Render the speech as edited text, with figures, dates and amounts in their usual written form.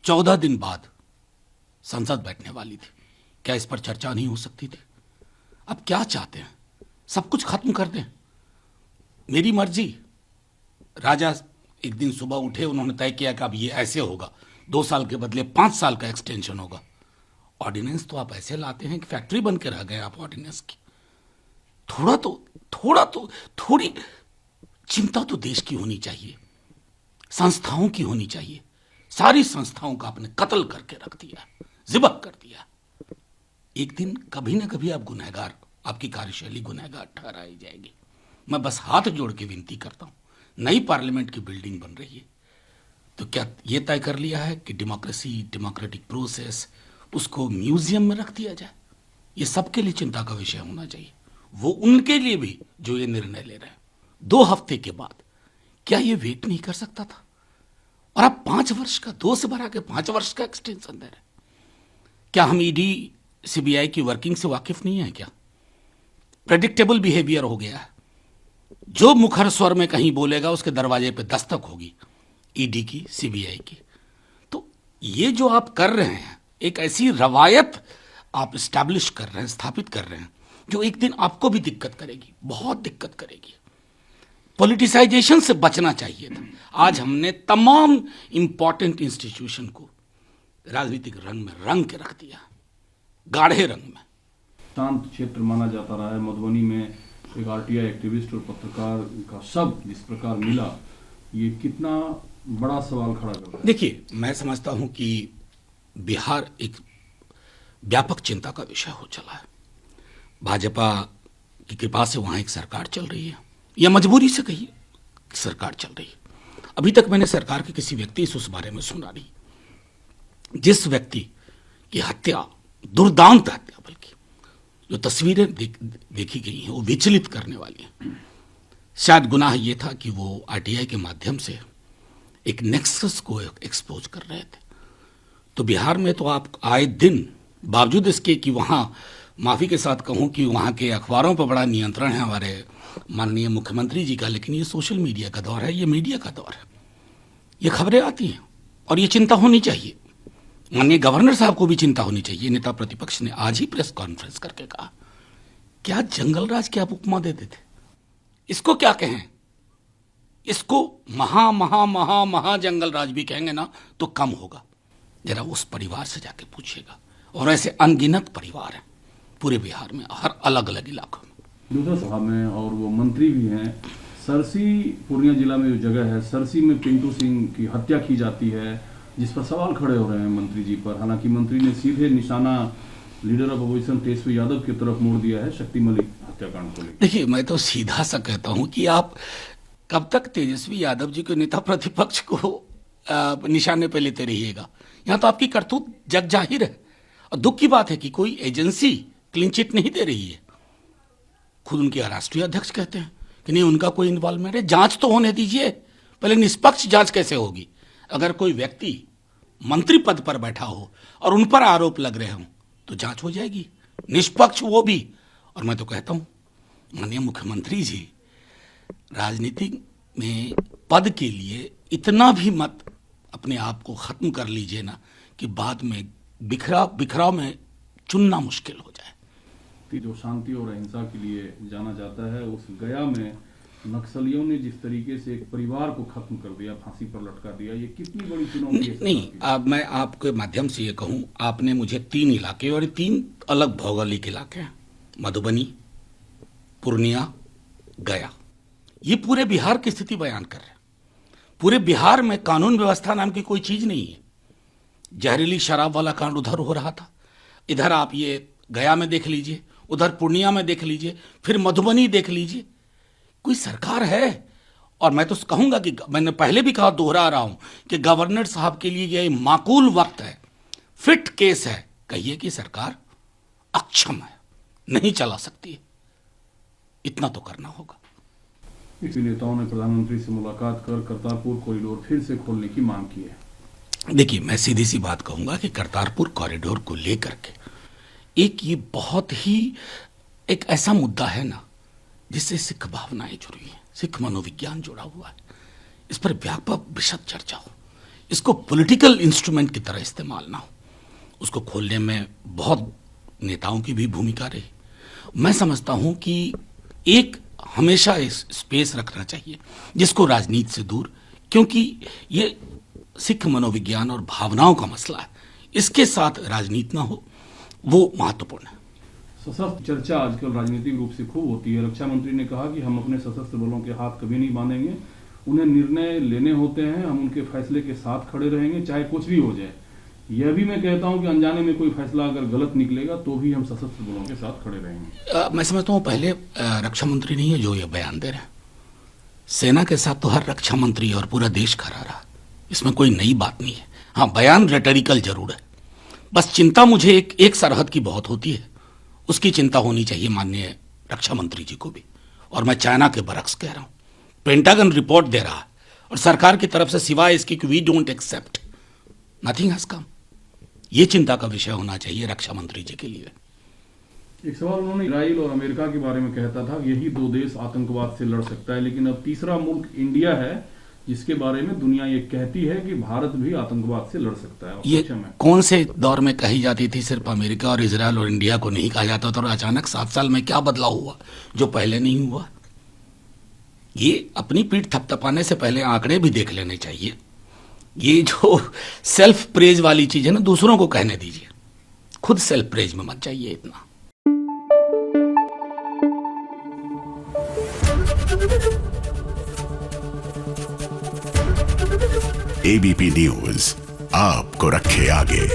14 दिन बाद संसद बैठने वाली थी। क्या इस पर चर्चा नहीं हो सकती थी? अब क्या चाहते हैं? सब कुछ खत्म कर दें? मेरी मर्जी। राजा एक दिन सुबह उठे, उन्होंने तय किया कि अब ये ऐसे होगा, 2 साल के बदले 5 साल का एक्सटेंशन होगा। ऑर्डिनेंस तो आप ऐसे लाते हैं कि फैक्ट्री बन के रह गए आप ऑर्डिनेंस की। थोड़ी चिंता तो देश की होनी चाहिए, संस्थाओं की होनी चाहिए। सारी संस्थाओं का आपने कत्ल करके रख दिया, ज़िबह कर दिया। एक दिन कभी ना कभी आप गुनहगार, आपकी कार्यशैली गुनहगार ठहराई जाएगी। मैं बस हाथ जोड़ के विनती करता हूं, नई पार्लियामेंट की बिल्डिंग बन रही है, तो क्या ये तय कर लिया है कि डेमोक्रेसी, डेमोक्रेटिक प्रोसेस, उसको म्यूजियम में रख दिया जाए? ये सबके लिए चिंता का विषय होना चाहिए, वो उनके लिए भी जो ये निर्णय ले रहे हैं। 2 हफ्ते के बाद क्या ये वेट नहीं कर सकता था? और आप 5 वर्ष का, 2 से बढ़ा के 5 वर्ष का एक्सटेंशन दे रहे हैं। क्या हम ईडी सीबीआई की वर्किंग से वाकिफ नहीं है क्या? प्रेडिक्टेबल बिहेवियर हो गया है। जो मुखर स्वर में कहीं बोलेगा उसके दरवाजे पे दस्तक होगी ईडी की, सीबीआई की। तो ये जो आप कर रहे हैं, एक ऐसी रवायत आप स्टैब्लिश कर रहे हैं, स्थापित कर रहे हैं, जो एक दिन आपको भी दिक्कत करेगी, बहुत दिक्कत करेगी। पॉलिटिसाइजेशन से बचना चाहिए था। आज हमने तमाम इंपॉर्टेंट इंस्टीट्यूशन को राजनीतिक रंग में रंग के रख दिया, गाढ़े रंग में। शांत क्षेत्र माना जाता रहा है। मधुबनी में एक आरटीआई एक्टिविस्ट और पत्रकार का शव जिस प्रकार मिला, ये कितना बड़ा सवाल खड़ा करता है। देखिए, मैं समझता हूं कि बिहार एक व्यापक चिंता का विषय हो चला है। भाजपा की कृपा से वहां एक सरकार चल रही है, या मजबूरी से कहिए, सरकार चल रही है। अभी तक मैंने सरकार के किसी व्यक्ति से उस बारे में सुना नहीं। जिस व्यक्ति की हत्या, दुर्दांत हत्या, बल्कि जो तस्वीरें देखी गई हैं वो विचलित करने वाली हैं। शायद गुनाह ये था कि वो आरटीआई के माध्यम से एक नेक्सस को एक्सपोज कर रहे थे। तो बिहार में तो आप आए दिन, बावजूद इसके कि वहाँ, माफ़ी के साथ कहूँ कि वहाँ के अखबारों पर बड़ा नियंत्रण है हमारे माननीय मुख्यमंत्री जी का, लेकिन ये सोशल मीडिया का दौर है, ये मीडिया का दौर है। ये खबरें आती हैं और ये चिंता होनी चाहिए। माननीय गवर्नर साहब को भी चिंता होनी चाहिए। नेता प्रतिपक्ष ने आज ही प्रेस कॉन्फ्रेंस करके कहा, क्या जंगल राज की आप उपमा देते थे? इसको क्या कहें? इसको महा महा महा महा जंगल राज भी कहेंगे ना तो कम होगा। जरा उस परिवार से जाके पूछिएगा, और ऐसे अनगिनत परिवार हैं पूरे बिहार में, हर अलग अलग इलाकों में। दूसरा सभा में और वो मंत्री भी हैं, सरसी पूर्णिया जिला में जो जगह है, सरसी में पिंटू सिंह की हत्या की जाती है, जिस पर सवाल खड़े हो रहे हैं मंत्री जी पर। हालांकि मंत्री ने सीधे निशाना leader of opposition Tejashwi Yadav की तरफ मोड़ दिया है शक्ति मलिक हत्याकांड को लेकर। देखिए, मैं तो सीधा सा कहता हूं कि आप कब तक तेजस्वी यादव जी को नेता प्रतिपक्ष को निशाने पे लेते रहिएगा? यहां तो आपकी करतूत जग जाहिर है। और दुख की बात है कि कोई एजेंसी क्लीन चिट नहीं दे रही है। खुद उनके राष्ट्रीय अध्यक्ष कहते हैं कि नहीं, उनका कोई इन्वॉल्वमेंट है। जांच तो होने दीजिए पहले। निष्पक्ष जांच कैसे होगी? अगर कोई व्यक्ति मंत्री पद पर बैठा हो और उन पर आरोप लग रहे हों तो जांच हो जाएगी, निष्पक्ष वो भी। और मैं तो कहता हूं, माननीय मुख्यमंत्री जी, राजनीति में पद के लिए इतना भी मत अपने आप को खत्म कर लीजिए ना कि बाद में बिखराव में चुनना मुश्किल हो जाए। जो शांति और अहिंसा के लिए जाना जाता है, उस गया में नक्सलियों ने जिस तरीके से एक परिवार को खत्म कर दिया, फांसी पर लटका दिया, ये कितनी बड़ी चुनौती है? नहीं, अब मैं आपके माध्यम से ये कहूं, आपने मुझे 3 इलाके, और 3 अलग भौगोलिक इलाके हैं, मधुबनी, पूर्णिया, गया, ये पूरे बिहार की स्थिति बयान कर रहे हैं। पूरे बिहार में कानून व्यवस्था नाम की कोई चीज नहीं है। जहरीली शराब वाला कांड उधर हो रहा था, इधर आप ये गया में देख लीजिए, उधर पूर्णिया में देख लीजिए, फिर मधुबनी देख लीजिए। कोई सरकार है? और मैं तो कहूंगा कि मैंने पहले भी कहा, दोहरा रहा हूं कि गवर्नर साहब के लिए यह माकूल वक्त है, फिट केस है। कहिए कि सरकार अक्षम है, नहीं चला सकती, इतना तो करना होगा। इसी नेताओं ने प्रधानमंत्री से मुलाकात कर करतारपुर कॉरिडोर फिर से खोलने की मांग की है। देखिए, मैं सीधी सी बात कहूंगा कि करतारपुर कॉरिडोर को लेकर के ये बहुत ही एक ऐसा मुद्दा है ना जिससे सिख भावनाएं जुड़ी हैं, सिख मनोविज्ञान जुड़ा हुआ है। इस पर व्यापक विशद चर्चा हो। इसको पॉलिटिकल इंस्ट्रूमेंट की तरह इस्तेमाल ना हो। उसको खोलने में बहुत नेताओं की भी भूमिका रही। मैं समझता हूं कि एक हमेशा इस स्पेस रखना चाहिए जिसको राजनीति से दूर, क्योंकि ये सिख मनोविज्ञान और भावनाओं का मसला है, इसके साथ राजनीति ना हो, वो महत्वपूर्ण है। सशस्त्र चर्चा आजकल राजनीतिक रूप से खूब होती है। रक्षा मंत्री ने कहा कि हम अपने सशस्त्र बलों के हाथ कभी नहीं बांधेंगे, उन्हें निर्णय लेने होते हैं, हम उनके फैसले के साथ खड़े रहेंगे चाहे कुछ भी हो जाए। यह भी मैं कहता हूं कि अनजाने में कोई फैसला अगर गलत निकलेगा तो भी हम सशस्त्र बलों के साथ खड़े रहेंगे। मैं समझता हूँ पहले रक्षा मंत्री नहीं है जो ये बयान दे रहे हैं, सेना के साथ तो हर रक्षा मंत्री और पूरा देश खड़ा रहा, इसमें कोई नई बात नहीं है। हाँ, बयान रेटरिकल जरूर है, बस चिंता मुझे एक सरहद की बहुत होती है, उसकी चिंता होनी चाहिए माननीय रक्षा मंत्री जी को भी। और मैं चाइना के बरक्स कह रहा हूँ, पेंटागन रिपोर्ट दे रहा है और सरकार की तरफ से सिवाय इसकी कि we don't accept, nothing has come. ये चिंता का विषय होना चाहिए रक्षा मंत्री जी के लिए। एक सवाल उन्होंने इजराइल और अमेरिका के बारे में कहता था, यही दो देश आतंकवाद से लड़ सकता है, लेकिन अब तीसरा मुल्क इंडिया है जिसके बारे में दुनिया ये कहती है कि भारत भी आतंकवाद से लड़ सकता है। ये कौन से दौर में कही जाती थी? सिर्फ अमेरिका और इजराइल और इंडिया को नहीं कहा जाता था, और अचानक 7 साल में क्या बदलाव हुआ जो पहले नहीं हुआ? ये अपनी पीठ थपथपाने से पहले आंकड़े भी देख लेने चाहिए। ये जो सेल्फ प्रेज वाली चीज है ना, दूसरों को कहने दीजिए, खुद सेल्फ प्रेज में मत जाइए इतना। एबीपी न्यूज आपको रखे आगे।